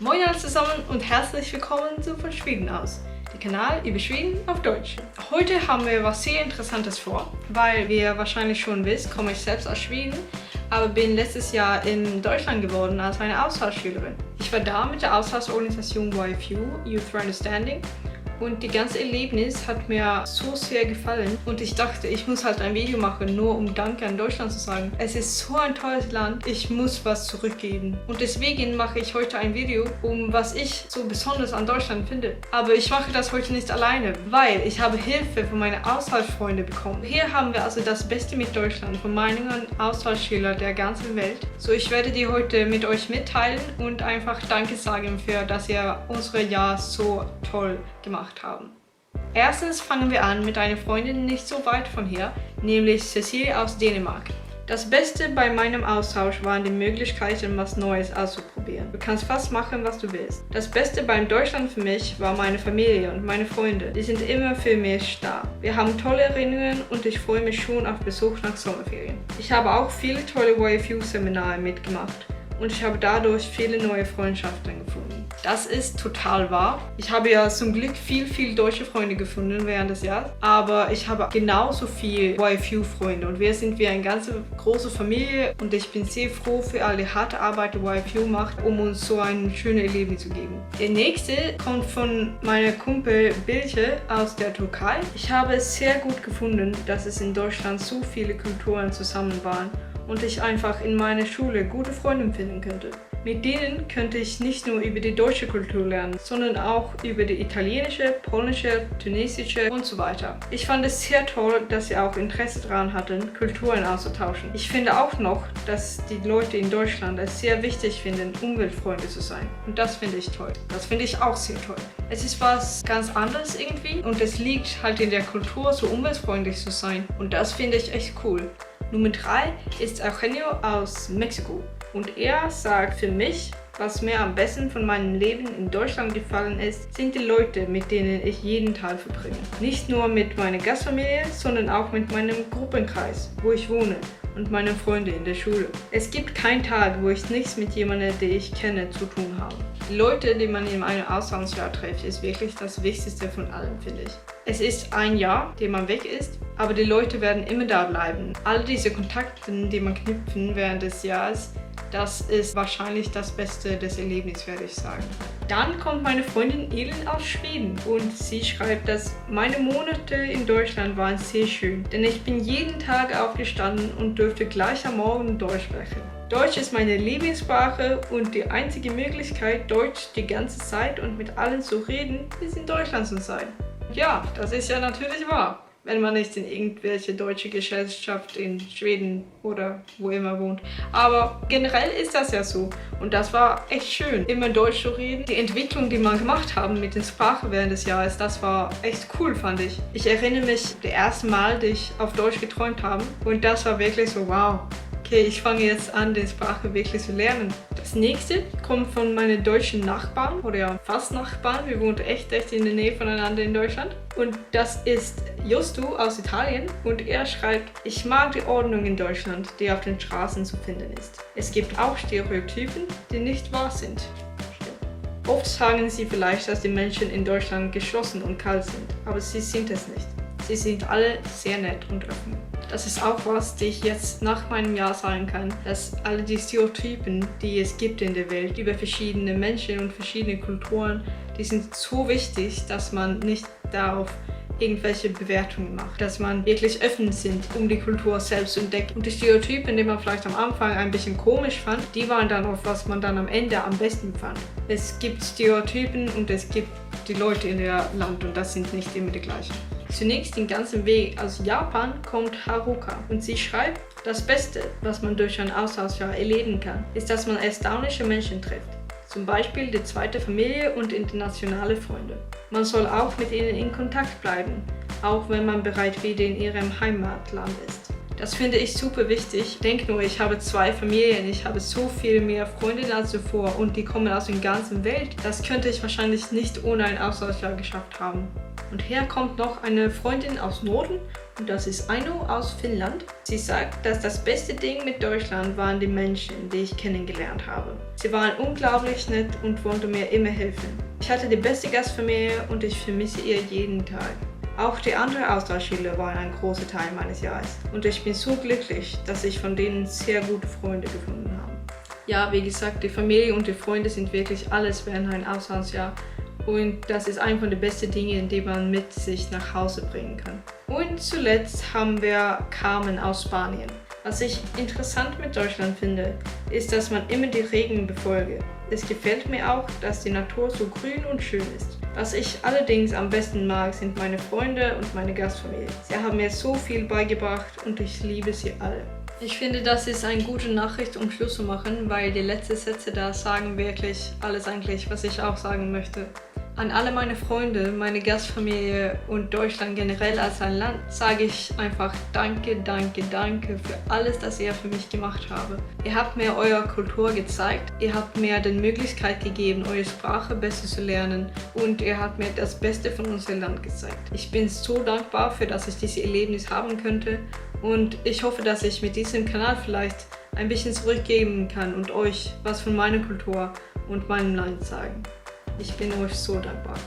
Moin alle zusammen und herzlich willkommen zu Von Schweden aus, der Kanal über Schweden auf Deutsch. Heute haben wir was sehr Interessantes vor, weil wie ihr wahrscheinlich schon wisst, komme ich selbst aus Schweden, aber bin letztes Jahr in Deutschland geworden als eine Austauschschülerin. Ich war da mit der Austauschorganisation YFU, Youth for Understanding, und die ganze Erlebnis hat mir so sehr gefallen und ich dachte, ich muss halt ein Video machen, nur um Danke an Deutschland zu sagen. Es ist so ein tolles Land, ich muss was zurückgeben. Und deswegen mache ich heute ein Video, um was ich so besonders an Deutschland finde. Aber ich mache das heute nicht alleine, weil ich habe Hilfe von meinen Austauschfreunden bekommen. Hier haben wir also das Beste mit Deutschland von meinen Austauschschülern der ganzen Welt. So, ich werde die heute mit euch mitteilen und einfach Danke sagen für, dass ihr unser Jahr so toll gemacht haben. Erstens fangen wir an mit einer Freundin nicht so weit von hier, nämlich Cecilie aus Dänemark. Das Beste bei meinem Austausch waren die Möglichkeiten, was Neues auszuprobieren. Du kannst fast machen, was du willst. Das Beste beim Deutschland für mich war meine Familie und meine Freunde. Die sind immer für mich da. Wir haben tolle Erinnerungen und ich freue mich schon auf Besuch nach Sommerferien. Ich habe auch viele tolle YFU-Seminare mitgemacht und ich habe dadurch viele neue Freundschaften gefunden. Das ist total wahr. Ich habe ja zum Glück viel deutsche Freunde gefunden während des Jahres, aber ich habe genauso viel YFU-Freunde und wir sind wie eine ganze große Familie und ich bin sehr froh für all die harte Arbeit, die YFU macht, um uns so ein schönes Erlebnis zu geben. Der nächste kommt von meiner Kumpel Bilge aus der Türkei. Ich habe es sehr gut gefunden, dass es in Deutschland so viele Kulturen zusammen waren und ich einfach in meiner Schule gute Freunde finden könnte. Mit denen könnte ich nicht nur über die deutsche Kultur lernen, sondern auch über die italienische, polnische, tunesische und so weiter. Ich fand es sehr toll, dass sie auch Interesse daran hatten, Kulturen auszutauschen. Ich finde auch noch, dass die Leute in Deutschland es sehr wichtig finden, umweltfreundlich zu sein. Und das finde ich toll. Das finde ich auch sehr toll. Es ist was ganz anderes irgendwie und es liegt halt in der Kultur, so umweltfreundlich zu sein. Und das finde ich echt cool. Nummer 3 ist Eugenio aus Mexiko. Und er sagt, für mich, was mir am besten von meinem Leben in Deutschland gefallen ist, sind die Leute, mit denen ich jeden Tag verbringe. Nicht nur mit meiner Gastfamilie, sondern auch mit meinem Gruppenkreis, wo ich wohne, und meinen Freunden in der Schule. Es gibt keinen Tag, wo ich nichts mit jemandem, den ich kenne, zu tun habe. Die Leute, die man in einem Auslandsjahr trifft, ist wirklich das Wichtigste von allem, finde ich. Es ist ein Jahr, dem man weg ist, aber die Leute werden immer da bleiben. All diese Kontakte, die man knüpfen während des Jahres, das ist wahrscheinlich das Beste des Erlebnisses, werde ich sagen. Dann kommt meine Freundin Elin aus Schweden und sie schreibt, dass meine Monate in Deutschland waren sehr schön, denn ich bin jeden Tag aufgestanden und durfte gleich am Morgen Deutsch sprechen. Deutsch ist meine Lieblingssprache und die einzige Möglichkeit, Deutsch die ganze Zeit und mit allen zu reden, ist in Deutschland zu sein. Ja, das ist ja natürlich wahr, wenn man nicht in irgendwelche deutsche Gesellschaft in Schweden oder wo immer wohnt. Aber generell ist das ja so und das war echt schön, immer Deutsch zu reden. Die Entwicklung, die man gemacht haben mit den Sprachen während des Jahres, das war echt cool, fand ich. Ich erinnere mich, das erste Mal, dass ich auf Deutsch geträumt habe und das war wirklich so, wow. Okay, ich fange jetzt an, die Sprache wirklich zu lernen. Das nächste kommt von meinen deutschen Nachbarn oder ja, fast Nachbarn. Wir wohnen echt in der Nähe voneinander in Deutschland. Und das ist Justu aus Italien und er schreibt, ich mag die Ordnung in Deutschland, die auf den Straßen zu finden ist. Es gibt auch Stereotypen, die nicht wahr sind. Oft sagen sie vielleicht, dass die Menschen in Deutschland geschlossen und kalt sind, aber sie sind es nicht. Sie sind alle sehr nett und offen. Das ist auch was, die ich jetzt nach meinem Jahr sagen kann, dass alle die Stereotypen, die es gibt in der Welt über verschiedene Menschen und verschiedene Kulturen, die sind so wichtig, dass man nicht darauf irgendwelche Bewertungen macht, dass man wirklich offen sind, um die Kultur selbst zu entdecken. Und die Stereotypen, die man vielleicht am Anfang ein bisschen komisch fand, die waren dann auch, was man dann am Ende am besten fand. Es gibt Stereotypen und es gibt die Leute in der Land und das sind nicht immer die gleichen. Zunächst den ganzen Weg aus Japan kommt Haruka und sie schreibt, das Beste, was man durch ein Austauschjahr erleben kann, ist, dass man erstaunliche Menschen trifft. Zum Beispiel die zweite Familie und internationale Freunde. Man soll auch mit ihnen in Kontakt bleiben, auch wenn man bereits wieder in ihrem Heimatland ist. Das finde ich super wichtig. Denk nur, ich habe 2 Familien, ich habe so viel mehr Freundinnen als zuvor und die kommen aus der ganzen Welt. Das könnte ich wahrscheinlich nicht ohne ein Austauschjahr geschafft haben. Und hier kommt noch eine Freundin aus Norden und das ist Aino aus Finnland. Sie sagt, dass das beste Ding mit Deutschland waren die Menschen, die ich kennengelernt habe. Sie waren unglaublich nett und wollten mir immer helfen. Ich hatte die beste Gastfamilie und ich vermisse ihr jeden Tag. Auch die anderen Austauschschüler waren ein großer Teil meines Jahres und ich bin so glücklich, dass ich von denen sehr gute Freunde gefunden habe. Ja, wie gesagt, die Familie und die Freunde sind wirklich alles während ein Auslandsjahr. Und das ist eine von den besten Dingen, die man mit sich nach Hause bringen kann. Und zuletzt haben wir Carmen aus Spanien. Was ich interessant mit Deutschland finde, ist, dass man immer die Regeln befolgt. Es gefällt mir auch, dass die Natur so grün und schön ist. Was ich allerdings am besten mag, sind meine Freunde und meine Gastfamilie. Sie haben mir so viel beigebracht und ich liebe sie alle. Ich finde, das ist eine gute Nachricht, um Schluss zu machen, weil die letzten Sätze da sagen wirklich alles eigentlich, was ich auch sagen möchte. An alle meine Freunde, meine Gastfamilie und Deutschland generell als ein Land sage ich einfach danke, danke, danke für alles, das ihr für mich gemacht habt. Ihr habt mir eure Kultur gezeigt, ihr habt mir die Möglichkeit gegeben, eure Sprache besser zu lernen und ihr habt mir das Beste von unserem Land gezeigt. Ich bin so dankbar für, dass ich dieses Erlebnis haben könnte und ich hoffe, dass ich mit diesem Kanal vielleicht ein bisschen zurückgeben kann und euch was von meiner Kultur und meinem Land sagen. Ich bin euch so dankbar.